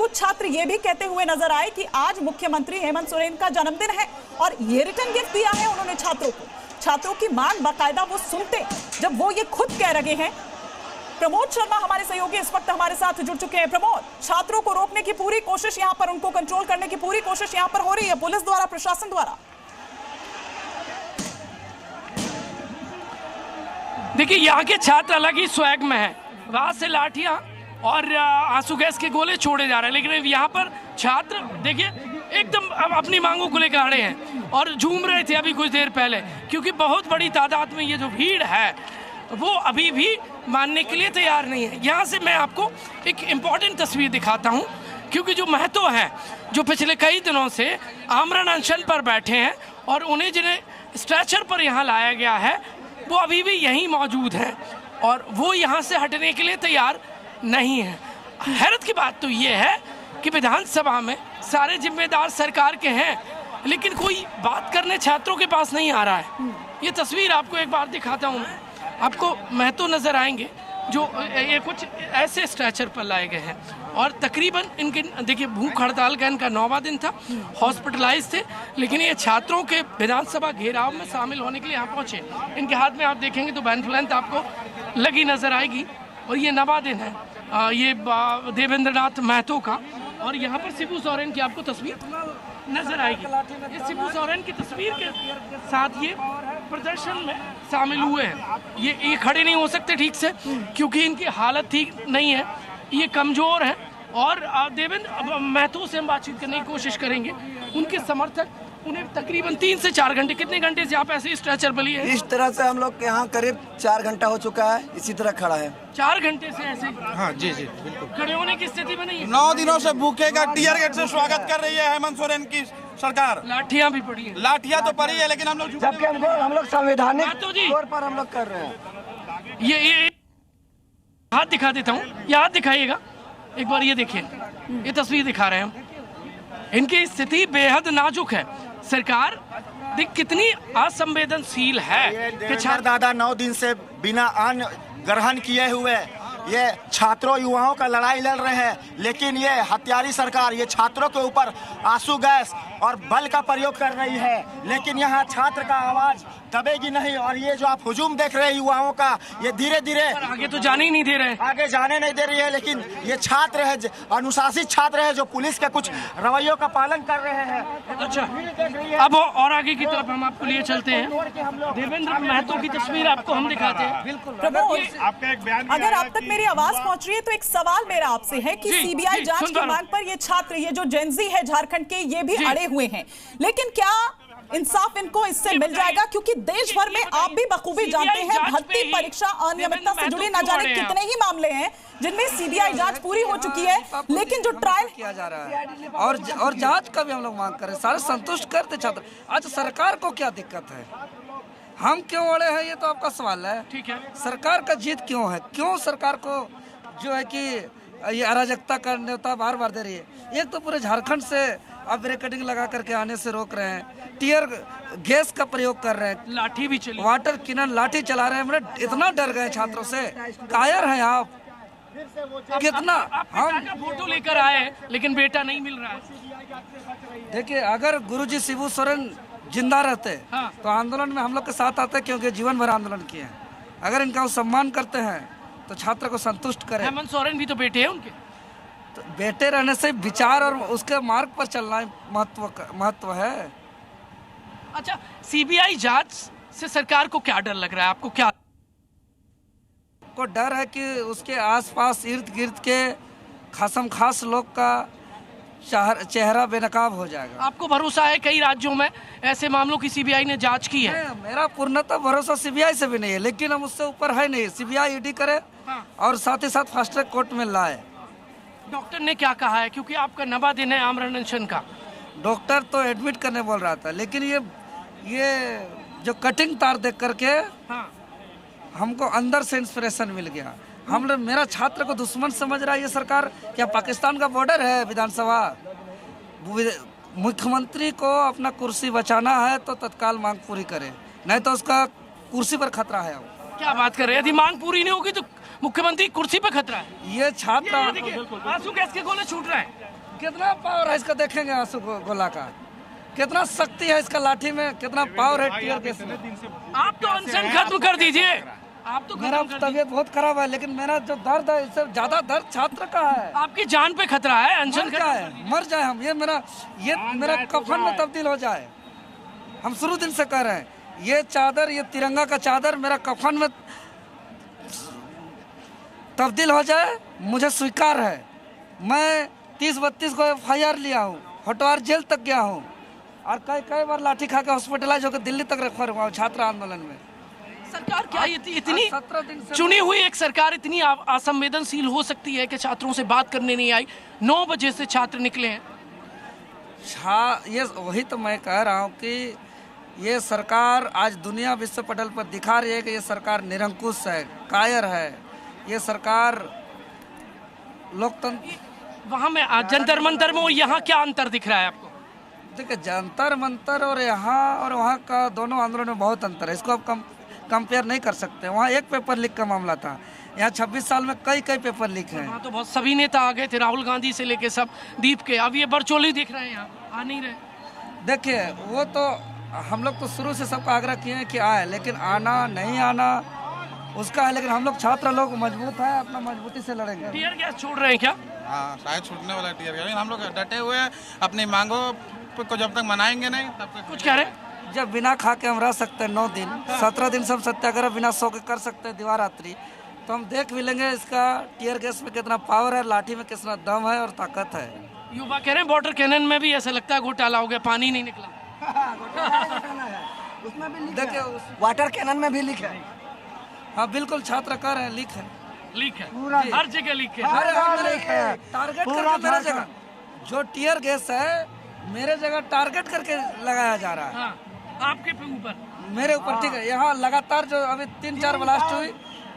कुछ छात्र ये भी कहते हुए नजर आए कि आज मुख्यमंत्री हेमंत सोरेन का जन्मदिन है और ये रिटर्न गिफ्ट दिया है उन्होंने छात्रों को। छात्रों की मांग बाकायदा वो सुनते जब वो ये खुद कह रहे हैं। प्रमोद शर्मा हमारे सहयोगी इस वक्त हमारे साथ जुड़ चुके हैं। प्रमोद, छात्रों को रोकने की पूरी कोशिश यहाँ पर, उनको कंट्रोल करने की पूरी कोशिश यहाँ पर हो रही है पुलिस द्वारा, प्रशासन द्वारा। देखिए, यहाँ के छात्र अलग ही स्वैग में है, वहां से लाठियां और आंसू गैस के गोले छोड़े जा रहे हैं, लेकिन यहाँ पर छात्र देखिए एकदम अपनी मांगों को लेकर खड़े हैं और झूम रहे थे अभी कुछ देर पहले, क्योंकि बहुत बड़ी तादाद में ये जो भीड़ है वो अभी भी मानने के लिए तैयार नहीं है। यहाँ से मैं आपको एक इम्पॉर्टेंट तस्वीर दिखाता हूँ, क्योंकि जो महतो हैं जो पिछले कई दिनों से आमरण अनशन पर बैठे हैं और उन्हें जिन्हें स्ट्रेचर पर यहाँ लाया गया है वो अभी भी यहीं मौजूद हैं और वो यहाँ से हटने के लिए तैयार नहीं है। हैरत की बात तो ये है कि विधानसभा में सारे जिम्मेदार सरकार के हैं, लेकिन कोई बात करने छात्रों के पास नहीं आ रहा है। ये तस्वीर आपको एक बार दिखाता हूँ मैं, आपको महतो नजर आएंगे जो ये कुछ ऐसे स्ट्रेचर पर लाए गए हैं और तकरीबन इनके देखिए भूख हड़ताल का इनका 9वां दिन था, हॉस्पिटलाइज थे, लेकिन ये छात्रों के विधानसभा घेराव में शामिल होने के लिए यहाँ पहुँचे। इनके हाथ में आप देखेंगे तो बैनफ्लेंथ आपको लगी नजर आएगी और ये 9वां दिन है ये देवेंद्र नाथ महतो का। और यहाँ पर शिबू सोरेन की आपको तस्वीर नजर आएगी। ये शिबू सोरेन की तस्वीर के साथ ये प्रदर्शन में शामिल हुए हैं। ये खड़े नहीं हो सकते ठीक से क्योंकि इनकी हालत ठीक नहीं है, ये कमज़ोर हैं। और देवेंद्र महतो से हम बातचीत करने की कोशिश करेंगे। उनके समर्थक उन्हें तकरीबन 3 से 4 घंटे, कितने घंटे से आप ऐसे स्ट्रेचर पर लिए? इस तरह से हम लोग यहाँ करीब 4 घंटा हो चुका है, इसी तरह खड़ा है। 4 घंटे से ऐसे? हाँ जी बिल्कुल। खड़े होने की स्थिति में नहीं है। 9 दिनों से भूखे का टीयर गेट से स्वागत कर रही है हेमंत सोरेन की सरकार। लाठियाँ भी पड़ी है। लाठियाँ तो पड़ी है, लेकिन हम लोग जबकि हम लोग संवैधानिक तौर पर हम लोग कर रहे हैं। ये हाथ दिखा देता हूँ, ये हाथ दिखाइएगा एक बार, ये देखिए, ये तस्वीर दिखा रहे हैं हम। इनकी स्थिति बेहद नाजुक है। सरकार देख कितनी असंवेदनशील है कि दादा 9 दिन से बिना अन्न ग्रहण किए हुए ये छात्रों युवाओं का लड़ाई लड़ रहे हैं, लेकिन ये हत्यारी सरकार ये छात्रों के ऊपर आंसू गैस और बल का प्रयोग कर रही है, लेकिन यहाँ छात्र का आवाज दबेगी नहीं। और ये जो आप हुजूम देख रहे हैं युवाओं का, ये धीरे धीरे आगे तो जाने ही नहीं दे रहे, आगे जाने नहीं दे रही है। लेकिन ये छात्र है, अनुशासित छात्र है, जो पुलिस के कुछ रवैयों का पालन कर रहे हैं। अच्छा, अब और आगे की तरफ हम आपको लिए चलते हैं। देवेंद्र महतो की तस्वीर आपको हम दिखाते हैं। आपका एक बयान, अगर आप तक मेरी आवाज पहुंच रही है तो एक सवाल मेरा आपसे है कि सीबीआई जांच की मांग पर ये छात्र, ये जो जेनजी है झारखंड के, ये भी अड़े हुए हैं, लेकिन क्या इंसाफ इनको इससे मिल जाएगा? क्योंकि देश भर में आप भी बखूबी जानते हैं भर्ती परीक्षा अनियमितता से जुड़े न जाने कितने ही मामले हैं जिनमें सीबीआई जांच पूरी हो चुकी है, लेकिन जो ट्रायल किया जा रहा है और जांच का भी हम लोग मांग कर रहे हैं। सारे संतुष्ट करते छात्र। आज सरकार को क्या दिक्कत है, हम क्यों अड़े हैं, ये तो आपका सवाल है। ठीक है, सरकार का जीत क्यों है, क्यों सरकार को जो है कि ये अराजकता का न्योता बार बार दे रही है। एक तो पूरे झारखंड से अब बैरिकेडिंग लगा करके आने से रोक रहे हैं, टीयर गैस का प्रयोग कर रहे हैं, लाठी भी चली, वाटर किनन लाठी चला रहे हैं। मतलब इतना डर गए छात्रों से, कायर हैं आप कितना। हम फोटो लेकर आए लेकिन बेटा नहीं मिल रहा है। देखिए, अगर गुरुजी शिबू सोरेन जिंदा रहते तो आंदोलन में हम लोग के साथ आते, क्योंकि जीवन भर आंदोलन किए हैं। अगर इनका सम्मान करते हैं तो छात्र को संतुष्ट करें। हेमंत सोरेन भी तो बेटे हैं उनके, तो बेटे रहने से विचार और उसके मार्ग पर चलना महत्व है। अच्छा, सीबीआई जांच से सरकार को क्या डर लग रहा है, आपको क्या को डर है कि उसके आसपास इर्द गिर्द के खासम खास लोग का चेहरा बेनकाब हो जाएगा? आपको भरोसा है कई राज्यों में ऐसे मामलों की सीबीआई ने जांच की है? मेरा पूर्णतः भरोसा सीबीआई से भी नहीं है, लेकिन हम उससे ऊपर है नहीं। सीबीआई ईडी करे और साथ ही साथ फास्ट ट्रैक कोर्ट में लाए। डॉक्टर ने क्या कहा है, क्योंकि आपका 9वां दिन है आमरण अनशन का? डॉक्टर तो एडमिट करने बोल रहा था, लेकिन ये जो कटिंग तार देख करके हमको अंदर से इंस्पिरेशन मिल गया। हम लोग, मेरा छात्र को दुश्मन समझ रहा है ये सरकार। क्या पाकिस्तान का बॉर्डर है विधानसभा? मुख्यमंत्री को अपना कुर्सी बचाना है तो तत्काल मांग पूरी करे, नहीं तो उसका कुर्सी पर खतरा है। क्या बात कर रहे हैं, यदि मांग पूरी नहीं होगी तो मुख्यमंत्री कुर्सी पर खतरा है? ये छात्र आंसू गैस के गोले छूट रहे हैं। कितना पावर है इसका, देखेंगे आंसू गोला का कितना शक्ति है इसका लाठी में, कितना पावर है टीयर गैस में। आप तो अनशन खत्म कर दीजिए, आप तो मेरा तबीयत बहुत खराब है, लेकिन मेरा जो दर्द है इससे ज्यादा दर्द छात्र का है। आपकी जान पे खतरा है, अनशन क्या है, मर जाए हम, ये मेरा कफन में तब्दील हो जाए। हम शुरू दिन से कह रहे हैं ये चादर, ये तिरंगा का चादर मेरा कफन में तब्दील हो जाए, मुझे स्वीकार है। मैं 30-32 को FIR लिया हूँ, होटवार जेल तक गया हूँ और कई बार लाठी खा के हॉस्पिटलाइज होकर दिल्ली तक रेफर हुआ छात्र आंदोलन में। सरकार क्या इतनी 17 दिन से चुनी हुई एक सरकार इतनी असंवेदनशील हो सकती है कि छात्रों से बात करने नहीं आई? 9 बजे से छात्र निकले हैं। ये वही तो मैं कह रहा हूँ कि ये सरकार आज दुनिया विश्व पटल पर दिखा रही है कि ये सरकार निरंकुश है, कायर है। ये सरकार लोकतंत्र, वहाँ में जंतर मंतर में और यहाँ क्या अंतर दिख रहा है आपको? देखिए जंतर मंतर और यहाँ और वहाँ का दोनों आंदोलन में बहुत अंतर है, इसको आप कंपेयर नहीं कर सकते। वहाँ एक पेपर लीक का मामला था, यहाँ 26 साल में कई पेपर लीक हैं। हाँ, तो बहुत सभी नेता आ गए थे, राहुल गांधी से लेके सब दीप के, अब ये बरचोली दिख रहे हैं, यहाँ आ नहीं रहे। देखिए वो तो हम लोग तो शुरू से सबका आग्रह किए हैं कि आए, लेकिन आना नहीं आना उसका है, लेकिन हम लोग छात्र लोग मजबूत है, अपना मजबूती से लड़ेंगे। टीयर गैस छोड़ रहे हैं क्या? हाँ, शायद छूटने वाला है टीयर गैस, लेकिन हम लोग डटे हुए हैं अपनी मांगों को जब तक मनाएंगे नहीं तब तक। कुछ कह रहे हैं? जब बिना खा के हम रह सकते हैं 9 दिन, 17 दिन सब सत्याग्रह बिना सो के कर सकते हैं दिवारात्रि, तो हम देख भी लेंगे इसका टीयर गैस में कितना पावर है, लाठी में कितना दम है और ताकत है। युवा कह रहे हैं वाटर कैनन में भी ऐसा लगता है घोटाला हो गया, पानी नहीं निकला। देखिए वाटर कैनन में भी लीक है। हाँ बिल्कुल, छात्र कह रहे हैं लीक है, लीक है, हर जगह लीक है। टारगेट करके मेरे जगह जो टीयर गैस है मेरे जगह टारगेट करके लगाया जा रहा है। हाँ, आपके ऊपर, मेरे ऊपर, ठीक है। यहाँ लगातार जो अभी 3-4 ब्लास्ट हुई,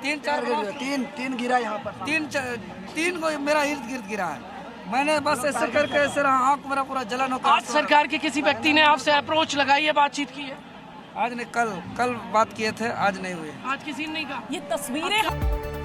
तीन गिरा यहाँ पर, 3 को मेरा इर्द गिर्द गिरा है। मैंने बस ऐसे करके ऐसे रहा, आँख मेरा पूरा जलन होकर। आज सरकार के किसी व्यक्ति ने आपसे अप्रोच लगाई है, बातचीत की है? आज नहीं, कल बात किए थे, आज नहीं हुए। आज किसी ने नहीं कहा। ये तस्वीरें